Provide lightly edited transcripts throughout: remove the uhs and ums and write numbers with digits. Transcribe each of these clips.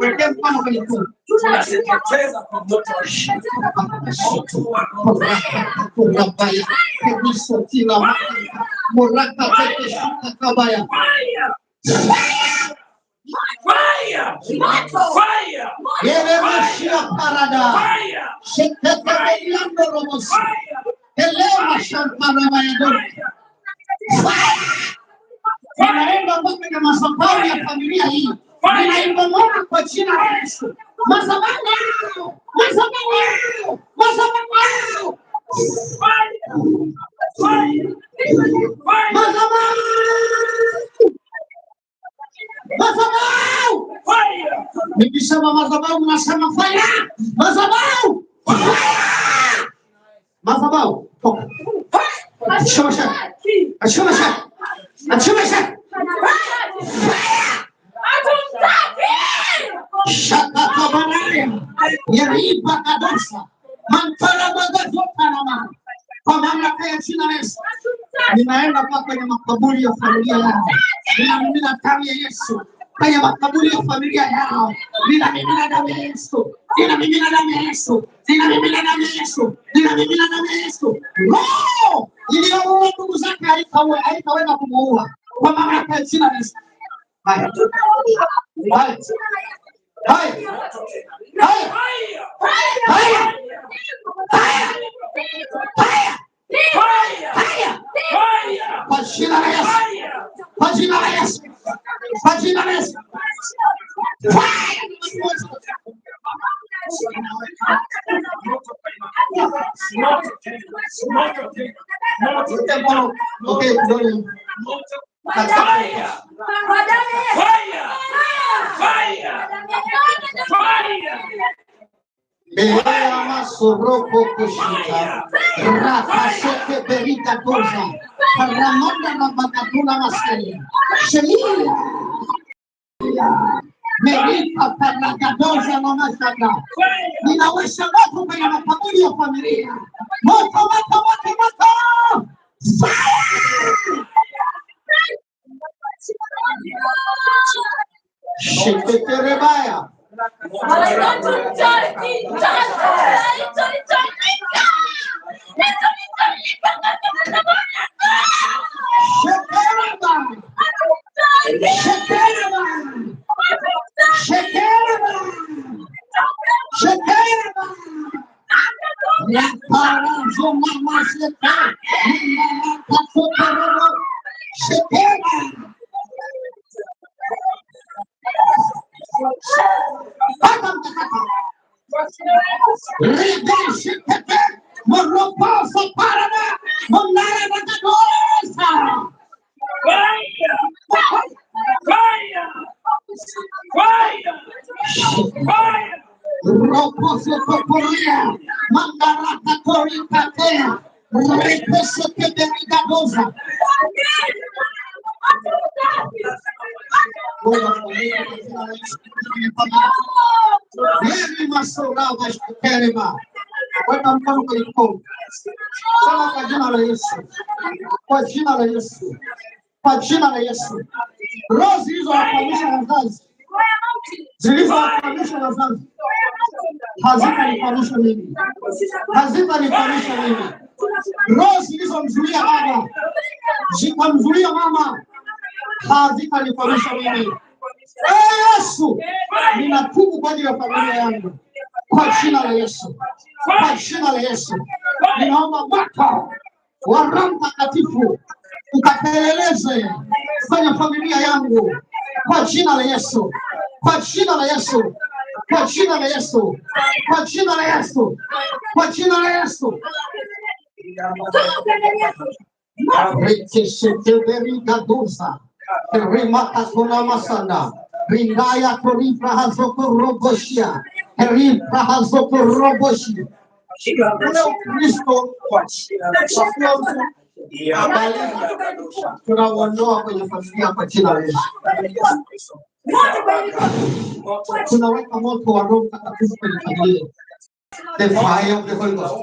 Weke mkono kwenye tumbo. Tunateketeza kwa moto wa shida. Moto wa roho. Kurabaya. Kebiso tila maka. Moraka teke shuka kabaya. Fire! Fire! Yeremashia parada. Fire! Shekete beliando romosi. Elema shampana mayadoni. Ninaenda mpaka kwenye madhabahu ya familia hii. Ninaimba kwa jina la Yesu. Madhabahu! Madhabahu! Madhabahu! Fire! Madhabahu! Madhabahu! Fire! Nikisema madhabahu mnasema fire! Madhabahu! Madhabahu! Achoma shaka! Achoma shaka! Achoma shaka! Shaka kabaraya! Yeriba kadosa! Mantara bagazota na mama! Kwa mamlaka ya jina la Yesu, ninaenda kwa kwenye makaburi ya familia yao. Ninamimina damu ya Yesu kwenye makaburi ya familia yao. Ninamimina damu ya Yesu. Ninamimina damu ya Yesu. Ninamimina damu ya Yesu. Ninamimina damu ya Yesu. Roho iliyoua ndugu zake haitaweza kumuua kwa mamlaka ya jina la Yesu. Haya. Haya. Haya. Haya. Haya. Kwa jina la Yesu. Kwa jina la Yesu. Kwa jina la Yesu. Berea masoroko kushita rakasete berita toza ramanda na bakatuna maskeli shelia merita paragadoza na masaka. Ninawasha moto kwenye makaburi ya familia. Moto, moto, moto, moto! Sheketerebaya. Weka mkono kwenye mkono. Sema kwa jina la Yesu. Kwa jina la Yesu. Kwa jina la Yesu. Roho zilizowakwamisha wazazi. Zilizowakwamisha wazazi. Hazitanikwamisha mimi. Hazitanikwamisha mimi. Roho zilizomzuia baba. Zikamzuia mama. Hazitanikwamisha mimi. Yesu, ninatubu kwa ajili ya familia yangu. Kwa jina la Yesu. Kwa jina la Yesu. Ninaomba moto wa Roho Mtakatifu ukapeleleze kwenye familia yangu. Kwa jina la Yesu. Kwa jina la Yesu. Kwa jina la Yesu. Kwa jina la Yesu. Kwa jina la Yesu. Rekesheteberikadusa. Rimaka kuna masanda. Ringaya korifra hazoko roboshia. Herifra hazoko roboshia. Kuna Ukristo kwa tunaondoa kwenye familia kwa jina la Yesu. Tunaweka moto wa Roho Mtakatifu kwenye familia. The fire of the Holy Ghost.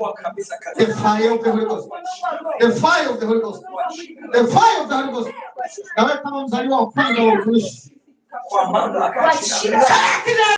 The fire of the Holy Ghost. The fire of the Holy Ghost. The fire of the Holy Ghost. Naweka kama mzaliwa wa kwanza wa Ukristo.